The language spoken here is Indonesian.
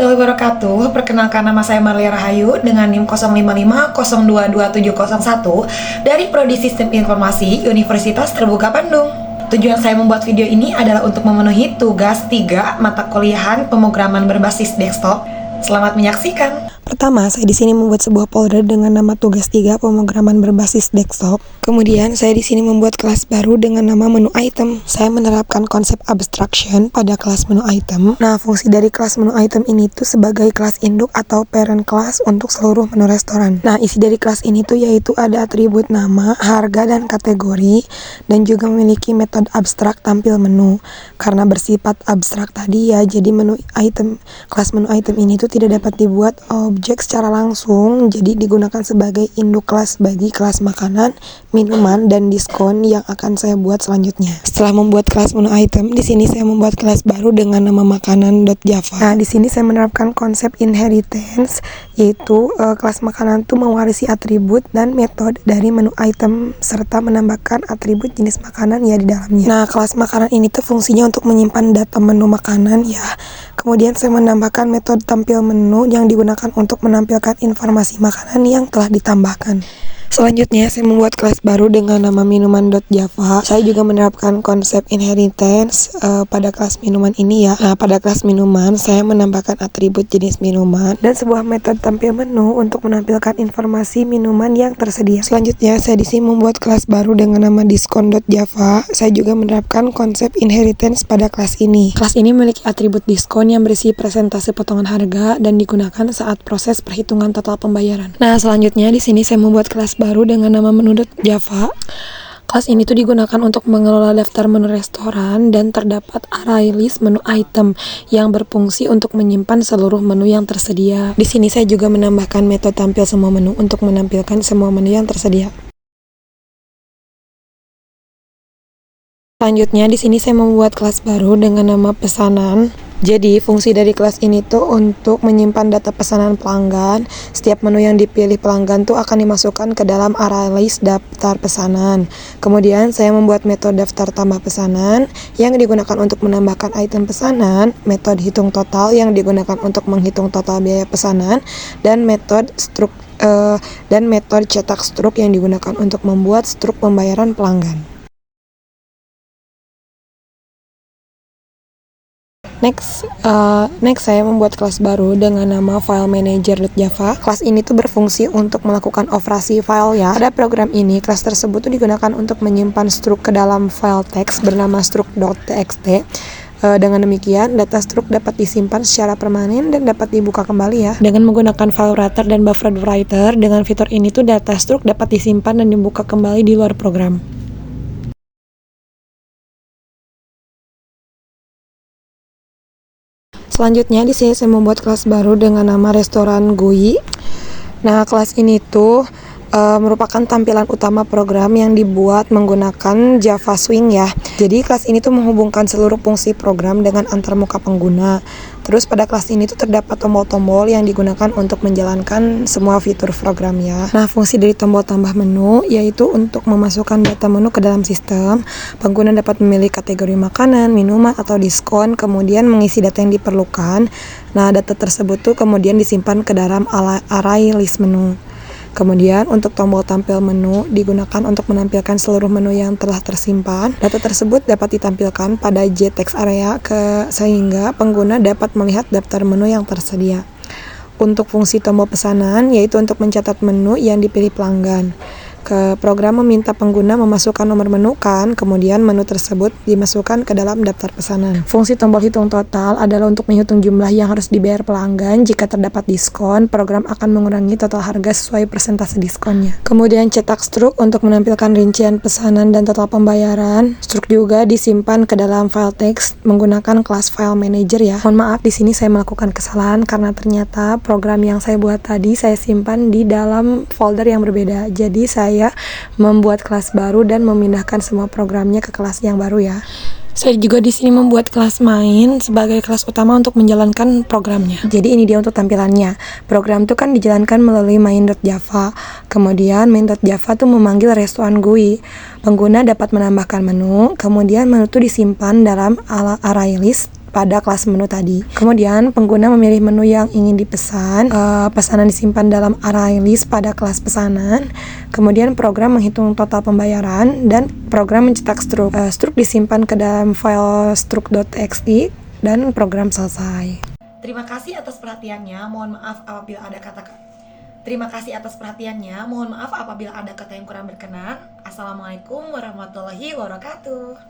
warahmatullahi wabarakatuh. Perkenalkan, nama saya Marlia Rahayu dengan NIM 0550222701 dari Prodi Sistem Informasi Universitas Terbuka Bandung. Tujuan saya membuat video ini adalah untuk memenuhi tugas 3 mata kuliahan pemrograman berbasis desktop. Selamat menyaksikan. Pertama, saya di sini membuat sebuah folder dengan nama tugas 3 pemrograman berbasis desktop. Kemudian, saya di sini membuat kelas baru dengan nama menu item. Saya menerapkan konsep abstraction pada kelas menu item. Nah, fungsi dari kelas menu item ini tuh sebagai kelas induk atau parent class untuk seluruh menu restoran. Nah, isi dari kelas ini tuh yaitu ada atribut nama, harga, dan kategori, dan juga memiliki metode abstrak tampil menu. Karena bersifat abstrak tadi ya, jadi kelas menu item ini tuh tidak dapat dibuat objek secara langsung, jadi digunakan sebagai induk kelas bagi kelas makanan, minuman, dan diskon yang akan saya buat selanjutnya. Setelah membuat kelas menu item, di sini saya membuat kelas baru dengan nama makanan.java. Nah, di sini saya menerapkan konsep inheritance, yaitu kelas makanan itu mewarisi atribut dan metode dari menu item serta menambahkan atribut jenis makanan ya di dalamnya. Nah, kelas makanan ini tuh fungsinya untuk menyimpan data menu makanan ya. Kemudian saya menambahkan metode tampil menu yang digunakan untuk menampilkan informasi makanan yang telah ditambahkan. Selanjutnya, saya membuat kelas baru dengan nama minuman.java. Saya juga menerapkan konsep inheritance pada kelas minuman ini ya. Nah, pada kelas minuman, saya menambahkan atribut jenis minuman dan sebuah metode tampil menu untuk menampilkan informasi minuman yang tersedia. Selanjutnya, saya di sini membuat kelas baru dengan nama diskon.java. Saya juga menerapkan konsep inheritance pada kelas ini. Kelas ini memiliki atribut diskon yang berisi presentase potongan harga dan digunakan saat proses perhitungan total pembayaran. Nah, selanjutnya di sini saya membuat kelas baru dengan nama menu.java. Kelas ini tuh digunakan untuk mengelola daftar menu restoran dan terdapat array list menu item yang berfungsi untuk menyimpan seluruh menu yang tersedia. Di sini saya juga menambahkan metode tampil semua menu untuk menampilkan semua menu yang tersedia. Selanjutnya di sini saya membuat kelas baru dengan nama pesanan. Jadi, fungsi dari kelas ini tuh untuk menyimpan data pesanan pelanggan. Setiap menu yang dipilih pelanggan tuh akan dimasukkan ke dalam array list daftar pesanan. Kemudian, saya membuat metode daftar tambah pesanan yang digunakan untuk menambahkan item pesanan, metode hitung total yang digunakan untuk menghitung total biaya pesanan, dan metode cetak struk yang digunakan untuk membuat struk pembayaran pelanggan. Next saya membuat kelas baru dengan nama FileManager.java. Kelas ini tuh berfungsi untuk melakukan operasi file ya. Pada program ini, kelas tersebut tuh digunakan untuk menyimpan struk ke dalam file teks bernama struk.txt. Dengan demikian, data struk dapat disimpan secara permanen dan dapat dibuka kembali ya. Dengan menggunakan file writer dan buffer writer, dengan fitur ini tuh data struk dapat disimpan dan dibuka kembali di luar program. Selanjutnya di sini saya membuat kelas baru dengan nama restoran GUI. Nah, kelas ini tuh merupakan tampilan utama program yang dibuat menggunakan Java Swing ya. Jadi kelas ini tuh menghubungkan seluruh fungsi program dengan antarmuka pengguna. Terus pada kelas ini tuh terdapat tombol-tombol yang digunakan untuk menjalankan semua fitur program ya. Nah, fungsi dari tombol tambah menu yaitu untuk memasukkan data menu ke dalam sistem. Pengguna dapat memilih kategori makanan, minuman, atau diskon, kemudian mengisi data yang diperlukan. Nah, data tersebut tuh kemudian disimpan ke dalam array list menu. Kemudian untuk tombol tampil menu digunakan untuk menampilkan seluruh menu yang telah tersimpan. Data tersebut dapat ditampilkan pada JText area sehingga pengguna dapat melihat daftar menu yang tersedia. Untuk fungsi tombol pesanan yaitu untuk mencatat menu yang dipilih pelanggan. Program meminta pengguna memasukkan nomor menu kemudian menu tersebut dimasukkan ke dalam daftar pesanan. Fungsi tombol hitung total adalah untuk menghitung jumlah yang harus dibayar pelanggan. Jika terdapat diskon, program akan mengurangi total harga sesuai persentase diskonnya. Kemudian cetak struk untuk menampilkan rincian pesanan dan total pembayaran. Struk juga disimpan ke dalam file teks menggunakan kelas file manager ya. Mohon maaf, di sini saya melakukan kesalahan karena ternyata program yang saya buat tadi saya simpan di dalam folder yang berbeda. Jadi saya membuat kelas baru dan memindahkan semua programnya ke kelas yang baru ya. Saya juga di sini membuat kelas main sebagai kelas utama untuk menjalankan programnya. Jadi ini dia untuk tampilannya. Program itu kan dijalankan melalui main.java. Kemudian main.java tuh memanggil restoran GUI. Pengguna dapat menambahkan menu, kemudian menu itu disimpan dalam array list pada kelas menu tadi. Kemudian pengguna memilih menu yang ingin dipesan, pesanan disimpan dalam array list pada kelas pesanan. Kemudian program menghitung total pembayaran dan program mencetak struk. Struk disimpan ke dalam file struk.txt dan program selesai. Terima kasih atas perhatiannya. Mohon maaf apabila ada kata yang kurang berkenan. Assalamualaikum warahmatullahi wabarakatuh.